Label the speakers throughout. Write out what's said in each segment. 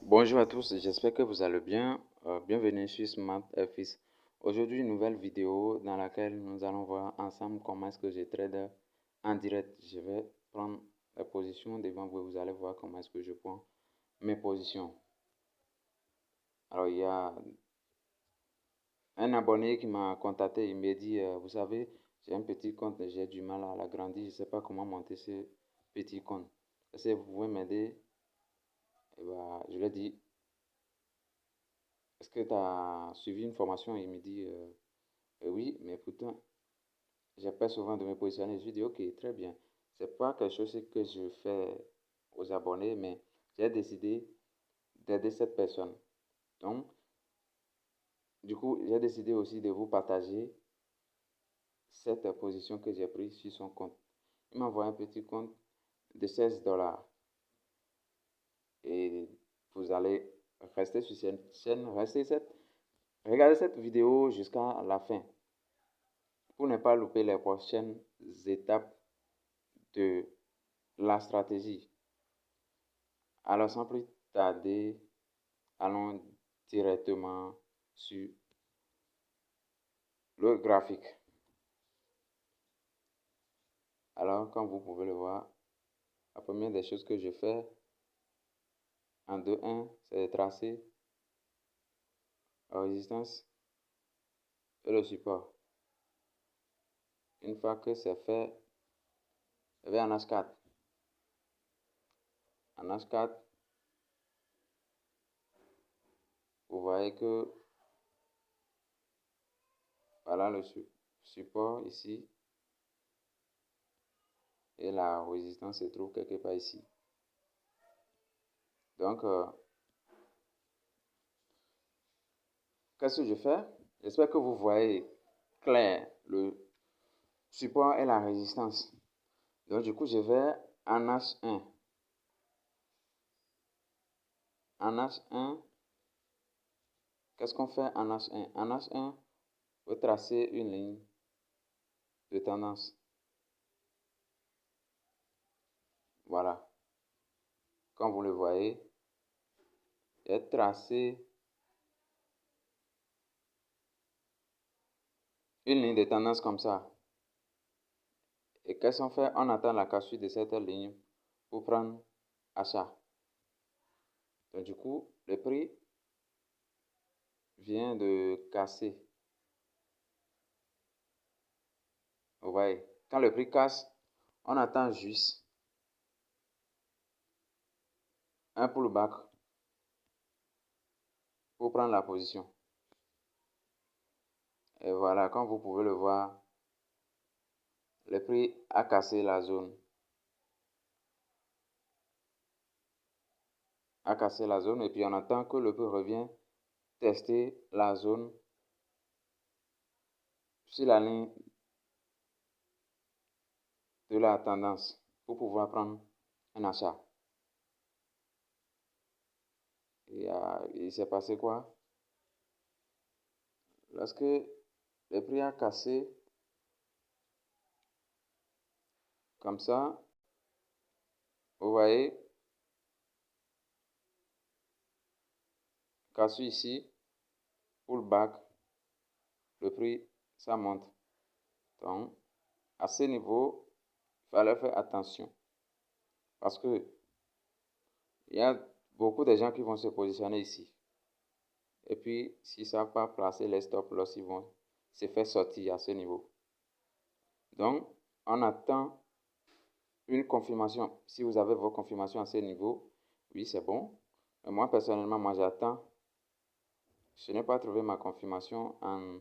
Speaker 1: Bonjour à tous, j'espère que vous allez bien. Bienvenue sur Smart FX. Aujourd'hui, une nouvelle vidéo dans laquelle nous allons voir ensemble comment est-ce que je trade en direct. Je vais prendre la position devant vous et vous allez voir comment est-ce que je prends mes positions. Alors, il y a un abonné qui m'a contacté, il m'a dit, vous savez, j'ai un petit compte, j'ai du mal à l'agrandir, je ne sais pas comment monter ce petit compte. Est-ce que vous pouvez m'aider? Je lui ai dit, est-ce que tu as suivi une formation? Il me dit, oui, mais pourtant, j'ai peur souvent de me positionner. Je lui dis, ok, très bien. C'est pas quelque chose que je fais aux abonnés, mais j'ai décidé d'aider cette personne. Donc, du coup, j'ai décidé aussi de vous partager cette position que j'ai prise sur son compte. Il m'a envoyé un petit compte de 16 $. Et vous allez rester sur cette chaîne, regardez cette vidéo jusqu'à la fin pour ne pas louper les prochaines étapes de la stratégie. Alors, sans plus tarder, allons directement sur le graphique. Alors, comme vous pouvez le voir, la première des choses que je fais en 2-1, c'est de tracer la résistance et le support. Une fois que c'est fait, je vais en H4. En H4, vous voyez que voilà le support ici et la résistance se trouve quelque part ici. Donc, qu'est-ce que je fais? J'espère que vous voyez clair le support et la résistance. Donc, du coup, je vais en H1. En H1, qu'est-ce qu'on fait en H1? En H1, vous tracez une ligne de tendance. Voilà. Comme vous le voyez, j'ai tracé une ligne de tendance comme ça. Et qu'est-ce qu'on fait? On attend la cassure de cette ligne pour prendre achat. Donc, du coup, le prix vient de casser. Vous voyez, quand le prix casse, on attend juste un pullback pour prendre la position. Et voilà, comme vous pouvez le voir, le prix a cassé la zone. Et puis on attend que le prix revienne tester la zone sur la ligne de la tendance pour pouvoir prendre un achat. Et il s'est passé quoi? Lorsque le prix a cassé comme ça, vous voyez, cassure ici, pullback, le prix, ça monte. Donc, à ce niveau, il fallait faire attention. Parce que il y a beaucoup de gens qui vont se positionner ici. Et puis, s'ils ne savent pas placer les stop loss, ils vont se faire sortir à ce niveau. Donc, on attend une confirmation. Si vous avez vos confirmations à ce niveau, oui, c'est bon. Mais moi, personnellement, moi, j'attends. Je n'ai pas trouvé ma confirmation en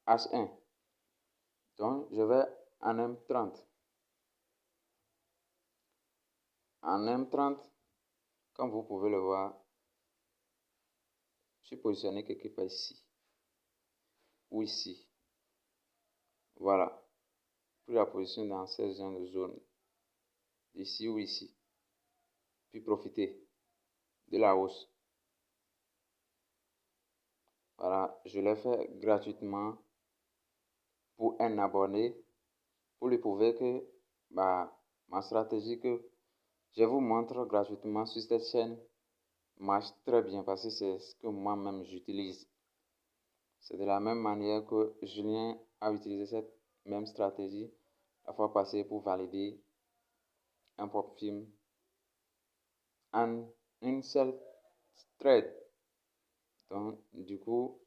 Speaker 1: H1. Donc, je vais en M30. En M30, comme vous pouvez le voir, je suis positionné quelque part ici ou ici. Voilà. Puis la position dans ces zones, ici ou ici. Puis profiter de la hausse. Voilà, je l'ai fait gratuitement pour un abonné pour lui prouver que ma stratégie que je vous montre gratuitement sur cette chaîne marche très bien parce que c'est ce que moi-même j'utilise. C'est de la même manière que Julien a utilisé cette même stratégie la fois passée pour valider un propre film en une seule thread. Donc, du coup,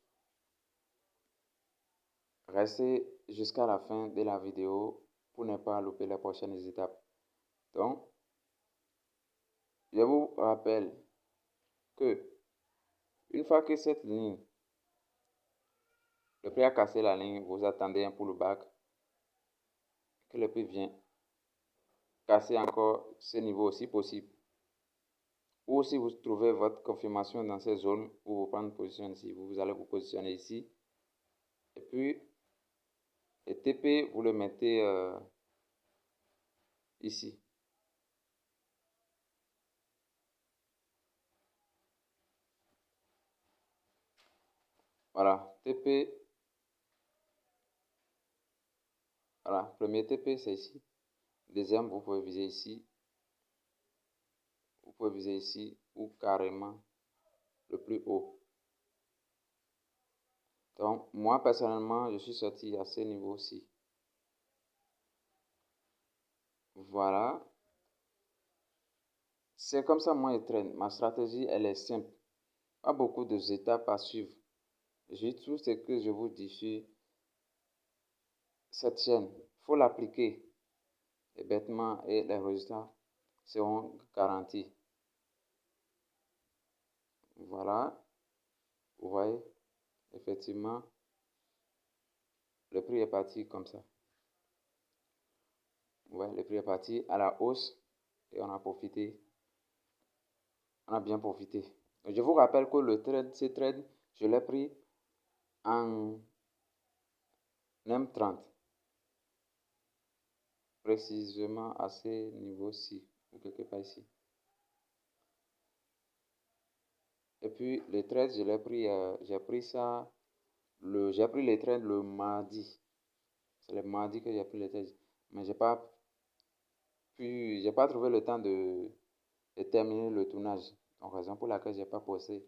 Speaker 1: restez jusqu'à la fin de la vidéo pour ne pas louper les prochaines étapes. Donc, je vous rappelle que une fois que cette ligne, le prix a cassé la ligne, vous attendez un pullback, que le prix vient casser encore ce niveau si possible. Ou si vous trouvez votre confirmation dans ces zones, vous prenez position ici, vous allez vous positionner ici. Et puis, le TP, vous le mettez ici. Voilà, TP. Voilà, premier TP, c'est ici. Deuxième, vous pouvez viser ici. Vous pouvez viser ici ou carrément le plus haut. Donc, moi, personnellement, je suis sorti à ce niveau-ci. Voilà. C'est comme ça, moi, je traîne. Ma stratégie, elle est simple. Pas beaucoup d'étapes à suivre. Juste tout ce que je vous dis sur cette chaîne. Il faut l'appliquer. Et bêtement, et les résultats seront garantis. Voilà. Vous voyez, effectivement, le prix est parti comme ça. Ouais, le prix est parti à la hausse et on a profité. On a bien profité. Je vous rappelle que ce trade, je l'ai pris en M30. Précisément à ce niveau-ci, ou quelque part ici. Et puis le trade, je l'ai pris, j'ai pris ça, j'ai pris les trades le mardi. C'est le mardi que j'ai pris les trades. Mais j'ai pas trouvé le temps de terminer le tournage. Donc, raison pour laquelle j'ai pas posté,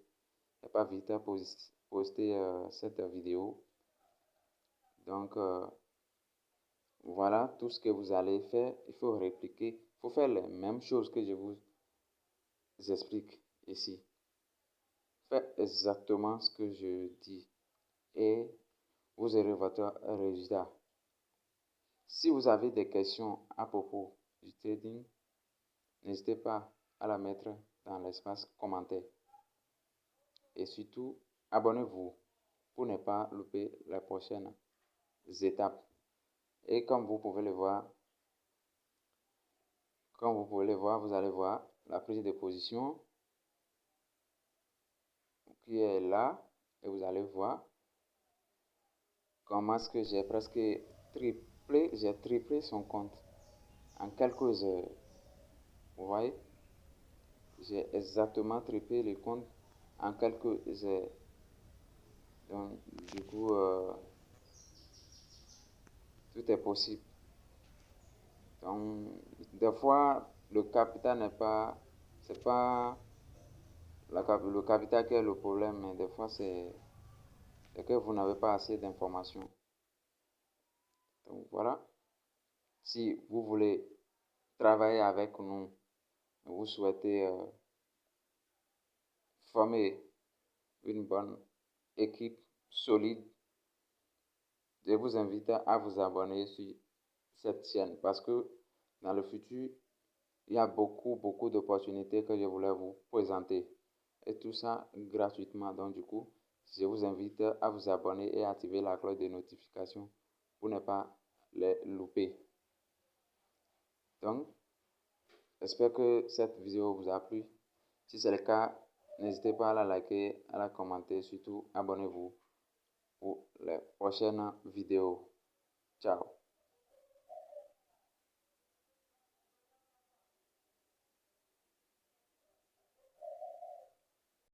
Speaker 1: j'ai pas vite poster cette vidéo. Donc, voilà tout ce que vous allez faire. Il faut répliquer, il faut faire les mêmes choses que je vous explique ici. Faites exactement ce que je dis et vous aurez votre résultat. Si vous avez des questions à propos du trading, n'hésitez pas à la mettre dans l'espace commentaire. Et surtout, abonnez-vous pour ne pas louper les prochaines étapes. Et comme vous pouvez le voir, vous allez voir la prise de position qui est là. Et vous allez voir comment est-ce que j'ai presque triplé son compte en quelques heures. Vous voyez, j'ai exactement triplé le compte en quelques heures. Donc, du coup, tout est possible. Donc, des fois, le capital c'est pas le capital qui est le problème, mais des fois, c'est que vous n'avez pas assez d'informations. Donc, voilà. Si vous voulez travailler avec nous, vous souhaitez former une bonne équipe solide, je vous invite à vous abonner sur cette chaîne parce que dans le futur, il y a beaucoup d'opportunités que je voulais vous présenter. Et tout ça gratuitement. Donc, du coup, je vous invite à vous abonner et à activer la cloche de notification pour ne pas les louper. Donc, j'espère que cette vidéo vous a plu. Si c'est le cas, n'hésitez pas à la liker, à la commenter. Surtout, abonnez-vous pour les prochaines vidéos. Ciao.